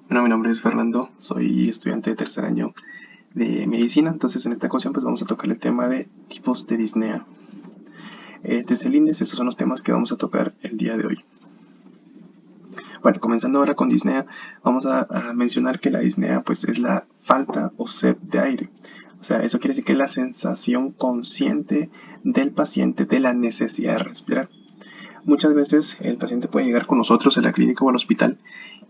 Bueno, mi nombre es Fernando, soy estudiante de tercer año de medicina, entonces en esta ocasión pues vamos a tocar el tema de tipos de disnea. Este es el índice, estos son los temas que vamos a tocar el día de hoy. Bueno, comenzando ahora con disnea, vamos a mencionar que la disnea pues es la falta o sed de aire. O sea, eso quiere decir que es la sensación consciente del paciente de la necesidad de respirar. Muchas veces el paciente puede llegar con nosotros a la clínica o al hospital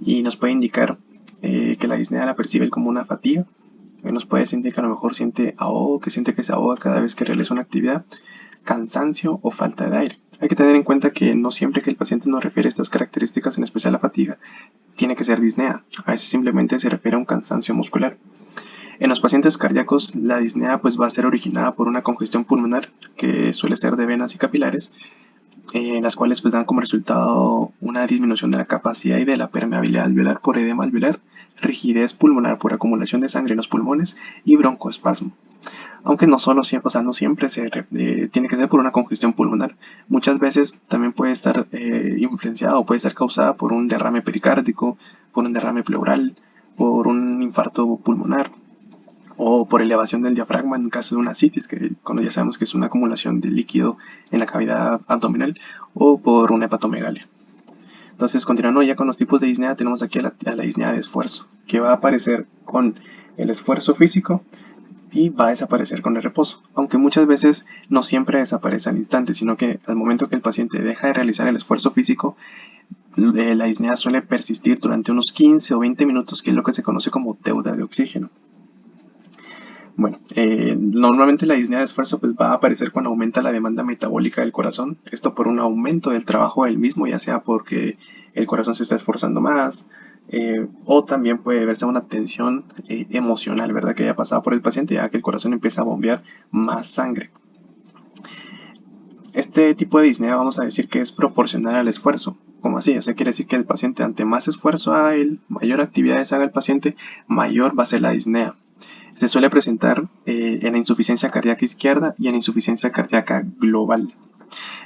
y nos puede indicar que la disnea la percibe como una fatiga. Nos puede sentir que a lo mejor siente ahogo, que siente que se ahoga cada vez que realiza una actividad, cansancio o falta de aire. Hay que tener en cuenta que no siempre que el paciente nos refiere a estas características, en especial la fatiga, tiene que ser disnea. A veces simplemente se refiere a un cansancio muscular. En los pacientes cardíacos, la disnea pues va a ser originada por una congestión pulmonar que suele ser de venas y capilares, las cuales pues dan como resultado una disminución de la capacidad y de la permeabilidad alveolar por edema alveolar, rigidez pulmonar por acumulación de sangre en los pulmones y broncoespasmo. Aunque no solo siempre, o sea, no siempre tiene que ser por una congestión pulmonar. Muchas veces también puede estar influenciada o puede estar causada por un derrame pericárdico, por un derrame pleural, por un infarto pulmonar o por elevación del diafragma en caso de una citis, que cuando ya sabemos que es una acumulación de líquido en la cavidad abdominal, o por una hepatomegalia. Entonces, continuando ya con los tipos de disnea, tenemos aquí a la disnea de esfuerzo, que va a aparecer con el esfuerzo físico y va a desaparecer con el reposo, aunque muchas veces no siempre desaparece al instante, sino que al momento que el paciente deja de realizar el esfuerzo físico, la disnea suele persistir durante unos 15 o 20 minutos, que es lo que se conoce como deuda de oxígeno. Bueno, normalmente la disnea de esfuerzo pues, va a aparecer cuando aumenta la demanda metabólica del corazón. Esto por un aumento del trabajo del mismo, ya sea porque el corazón se está esforzando más, o también puede verse una tensión emocional, ¿verdad? Que haya pasado por el paciente, ya que el corazón empieza a bombear más sangre. Este tipo de disnea vamos a decir que es proporcional al esfuerzo. ¿Cómo así? O sea, quiere decir que el paciente, ante más esfuerzo haga él, mayor actividades haga el paciente, mayor va a ser la disnea. Se suele presentar en la insuficiencia cardíaca izquierda y en la insuficiencia cardíaca global.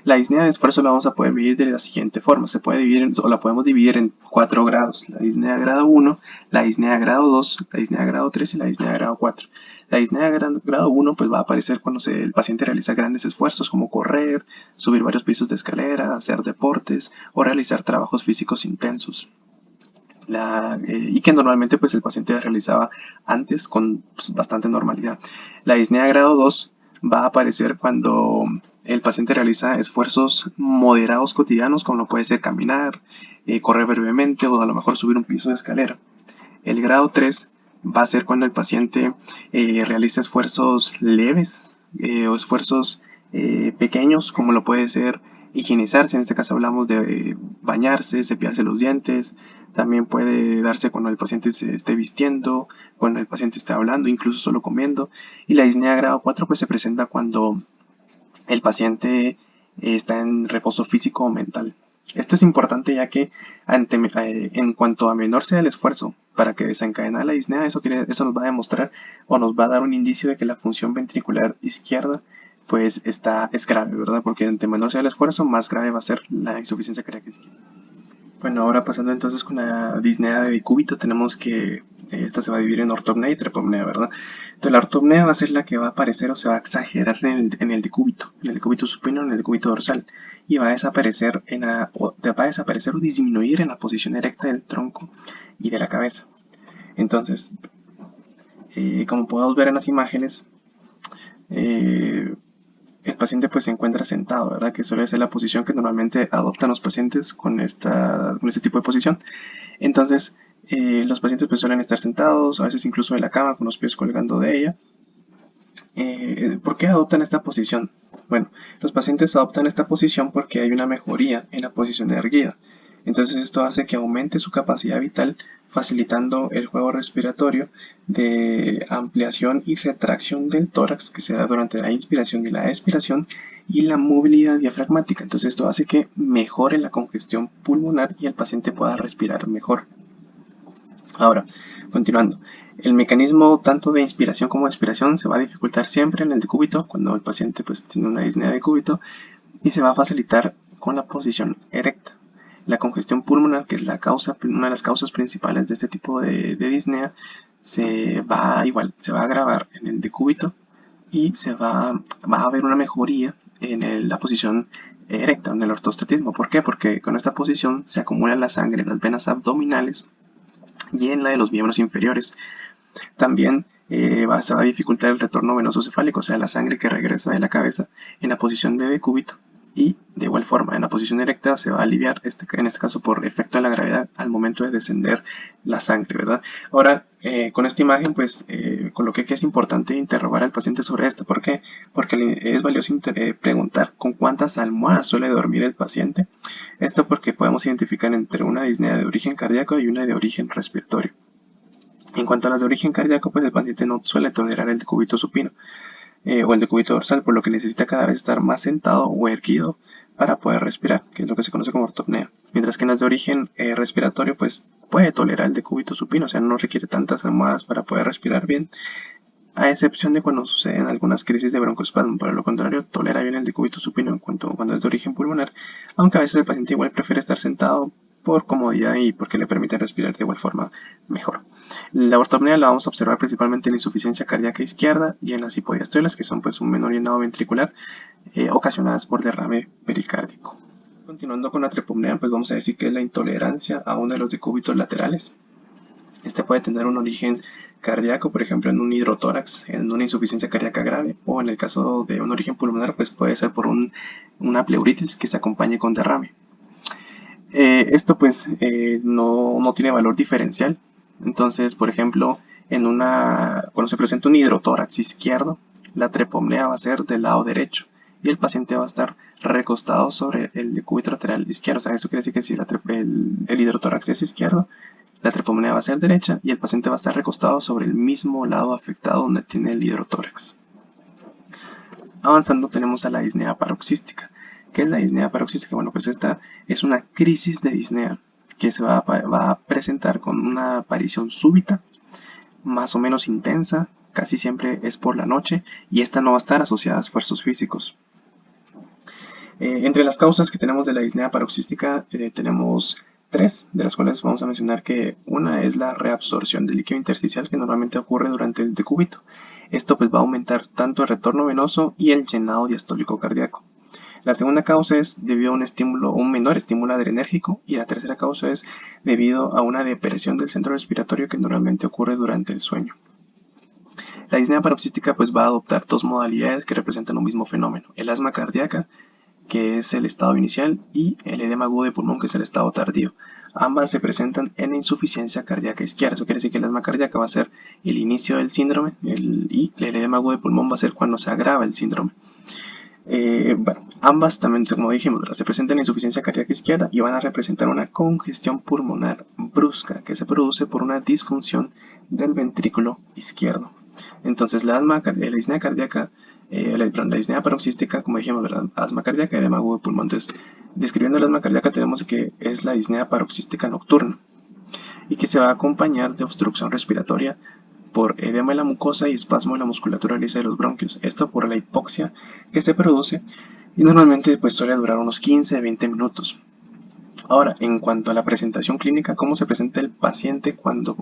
La disnea de esfuerzo la vamos a poder dividir de la siguiente forma. Se puede dividir o la podemos dividir en 4 grados. La disnea grado 1, la disnea grado 2, la disnea grado 3 y la disnea grado 4. La disnea grado 1 pues va a aparecer cuando el paciente realiza grandes esfuerzos como correr, subir varios pisos de escalera, hacer deportes o realizar trabajos físicos intensos. Y que normalmente pues el paciente realizaba antes con pues, bastante normalidad. La disnea grado 2 va a aparecer cuando el paciente realiza esfuerzos moderados cotidianos, como lo puede ser caminar, correr brevemente o a lo mejor subir un piso de escalera. El grado 3 va a ser cuando el paciente realiza esfuerzos leves o esfuerzos pequeños, como lo puede ser higienizarse. En este caso hablamos de bañarse, cepillarse los dientes. También puede darse cuando el paciente se esté vistiendo, cuando el paciente esté hablando, incluso solo comiendo. Y la disnea grado 4 pues se presenta cuando el paciente está en reposo físico o mental. Esto es importante ya que en cuanto a menor sea el esfuerzo para que desencadene la disnea, eso nos va a demostrar o nos va a dar un indicio de que la función ventricular izquierda pues es grave, ¿verdad? Porque ante menor sea el esfuerzo, más grave va a ser la insuficiencia cardíaca izquierda. Bueno, ahora pasando entonces con la disnea de decúbito, tenemos que esta se va a dividir en ortopnea y trepopnea, ¿verdad? Entonces la ortopnea va a ser la que va a aparecer o se va a exagerar en el decúbito supino, en el decúbito dorsal, y va a desaparecer va a desaparecer o disminuir en la posición erecta del tronco y de la cabeza. Entonces, como podemos ver en las imágenes, el paciente pues se encuentra sentado, ¿verdad? Que suele ser la posición que normalmente adoptan los pacientes con este tipo de posición. Entonces, los pacientes pues suelen estar sentados, a veces incluso en la cama con los pies colgando de ella. ¿Por qué adoptan esta posición? Bueno, los pacientes adoptan esta posición porque hay una mejoría en la posición erguida. Entonces esto hace que aumente su capacidad vital, facilitando el juego respiratorio de ampliación y retracción del tórax que se da durante la inspiración y la expiración y la movilidad diafragmática. Entonces esto hace que mejore la congestión pulmonar y el paciente pueda respirar mejor. Ahora, continuando. El mecanismo tanto de inspiración como de expiración se va a dificultar siempre en el decúbito cuando el paciente pues, tiene una disnea de decúbito y se va a facilitar con la posición erecta. La congestión pulmonar, que es una de las causas principales de este tipo de disnea, se va a agravar en el decúbito y va a haber una mejoría en la posición erecta, en el ortostatismo. ¿Por qué? Porque con esta posición se acumula la sangre en las venas abdominales y en la de los miembros inferiores. También se va a dificultar el retorno venoso cefálico, o sea, la sangre que regresa de la cabeza en la posición de decúbito. Y de igual forma, en la posición erecta se va a aliviar, en este caso por efecto de la gravedad, al momento de descender la sangre, ¿verdad? Ahora, con esta imagen, pues, coloqué que es importante interrogar al paciente sobre esto. ¿Por qué? Porque es valioso preguntar con cuántas almohadas suele dormir el paciente. Esto porque podemos identificar entre una disnea de origen cardíaco y una de origen respiratorio. En cuanto a las de origen cardíaco, pues el paciente no suele tolerar el decúbito supino o el decúbito dorsal, por lo que necesita cada vez estar más sentado o erguido para poder respirar, que es lo que se conoce como ortopnea. Mientras que en las de origen respiratorio, pues puede tolerar el decúbito supino, o sea, no requiere tantas almohadas para poder respirar bien, a excepción de cuando suceden algunas crisis de broncoespasmo. Por lo contrario, tolera bien el decúbito supino cuando es de origen pulmonar, aunque a veces el paciente igual prefiere estar sentado por comodidad y porque le permite respirar de igual forma mejor. La ortopnea la vamos a observar principalmente en la insuficiencia cardíaca izquierda y en las hipodiastolas, que son pues un menor llenado ventricular ocasionadas por derrame pericárdico. Continuando con la trepomnea, pues vamos a decir que es la intolerancia a uno de los decúbitos laterales. Este puede tener un origen cardíaco, por ejemplo, en un hidrotórax, en una insuficiencia cardíaca grave, o en el caso de un origen pulmonar, pues puede ser por una pleuritis que se acompañe con derrame. Esto pues no tiene valor diferencial. Entonces, por ejemplo, cuando se presenta un hidrotórax izquierdo, la trepomnea va a ser del lado derecho y el paciente va a estar recostado sobre el decúbito lateral izquierdo. O sea, eso quiere decir que si el hidrotórax es izquierdo, la trepomnea va a ser derecha y el paciente va a estar recostado sobre el mismo lado afectado donde tiene el hidrotórax. Avanzando tenemos a la disnea paroxística. ¿Qué es la disnea paroxística? Bueno, pues esta es una crisis de disnea que se va a presentar con una aparición súbita, más o menos intensa, casi siempre es por la noche, y esta no va a estar asociada a esfuerzos físicos. Entre las causas que tenemos de la disnea paroxística tenemos tres, de las cuales vamos a mencionar que una es la reabsorción del líquido intersticial que normalmente ocurre durante el decúbito. Esto pues va a aumentar tanto el retorno venoso y el llenado diastólico cardíaco. La segunda causa es debido a un menor estímulo adrenérgico, y la tercera causa es debido a una depresión del centro respiratorio que normalmente ocurre durante el sueño. La disnea paroxística pues va a adoptar dos modalidades que representan un mismo fenómeno: el asma cardíaca, que es el estado inicial, y el edema agudo de pulmón, que es el estado tardío. Ambas se presentan en insuficiencia cardíaca izquierda. Eso quiere decir que el asma cardíaca va a ser el inicio del síndrome y el edema agudo de pulmón va a ser cuando se agrava el síndrome. Bueno, ambas también, como dijimos, se presentan en insuficiencia cardíaca izquierda y van a representar una congestión pulmonar brusca que se produce por una disfunción del ventrículo izquierdo. Entonces, la disnea cardíaca, la disnea paroxística, como dijimos, ¿verdad? Asma cardíaca y edema agudo de pulmón. Entonces, describiendo el asma cardíaca, tenemos que es la disnea paroxística nocturna y que se va a acompañar de obstrucción respiratoria por edema de la mucosa y espasmo de la musculatura lisa de los bronquios. Esto por la hipoxia que se produce y normalmente pues suele durar unos 15-20 minutos. Ahora, en cuanto a la presentación clínica, ¿cómo se presenta el paciente cuando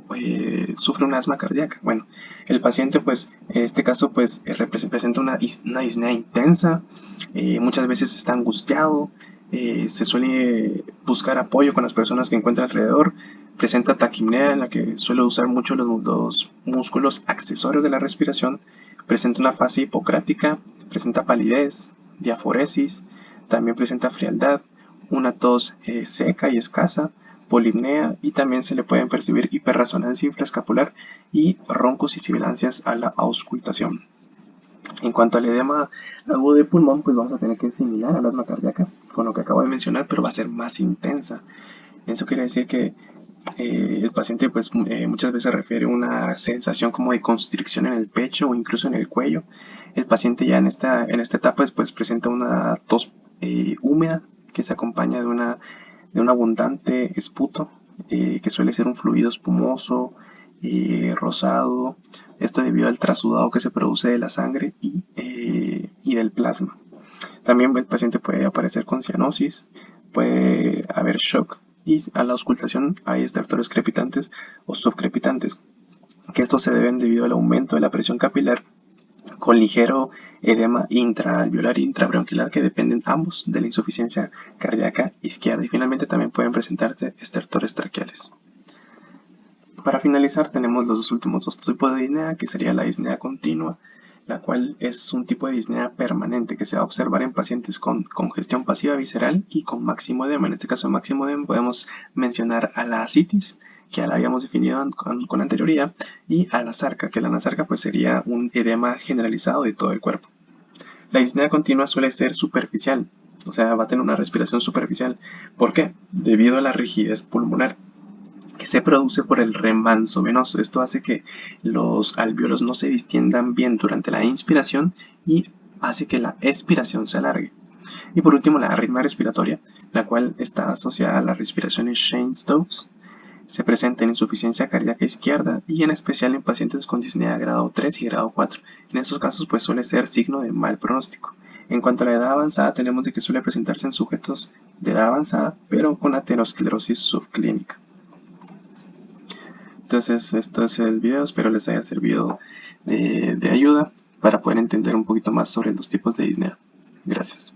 sufre una asma cardíaca? Bueno, el paciente pues en este caso pues presenta una disnea intensa, muchas veces está angustiado, se suele buscar apoyo con las personas que encuentra alrededor, presenta taquipnea en la que suele usar mucho los músculos accesorios de la respiración, presenta una fase hipocrática, presenta palidez, diaforesis, también presenta frialdad, una tos seca y escasa, polipnea, y también se le pueden percibir hiperresonancia infraescapular y roncos y sibilancias a la auscultación. En cuanto al edema agudo de pulmón, pues vamos a tener que es similar al asma cardíaca, con lo que acabo de mencionar, pero va a ser más intensa. Eso quiere decir que el paciente pues muchas veces refiere una sensación como de constricción en el pecho o incluso en el cuello. El paciente ya en esta etapa pues presenta una tos húmeda que se acompaña de un abundante esputo, que suele ser un fluido espumoso, rosado. Esto debido al trasudado que se produce de la sangre y del plasma. También el paciente puede aparecer con cianosis, puede haber shock y a la auscultación hay estertores crepitantes o subcrepitantes, que estos se deben debido al aumento de la presión capilar con ligero edema intraalveolar e intrabronquial que dependen ambos de la insuficiencia cardíaca izquierda, y finalmente también pueden presentarse estertores traqueales. Para finalizar tenemos los últimos dos tipos de disnea, que sería la disnea continua, la cual es un tipo de disnea permanente que se va a observar en pacientes con congestión pasiva visceral y con máximo edema. En este caso de máximo edema podemos mencionar a la ascitis, que ya la habíamos definido con anterioridad, y a la sarca, que la anasarca pues sería un edema generalizado de todo el cuerpo. La disnea continua suele ser superficial, o sea, va a tener una respiración superficial. ¿Por qué? Debido a la rigidez pulmonar que se produce por el remanso venoso. Esto hace que los alvéolos no se distiendan bien durante la inspiración y hace que la expiración se alargue. Y por último, la arritmia respiratoria, la cual está asociada a las respiraciones Cheyne-Stokes. Se presenta en insuficiencia cardíaca izquierda y en especial en pacientes con disnea grado 3 y grado 4. En estos casos pues suele ser signo de mal pronóstico. En cuanto a la edad avanzada, tenemos de que suele presentarse en sujetos de edad avanzada, pero con aterosclerosis subclínica. Entonces, esto es el video, espero les haya servido de ayuda para poder entender un poquito más sobre los tipos de disnea. Gracias.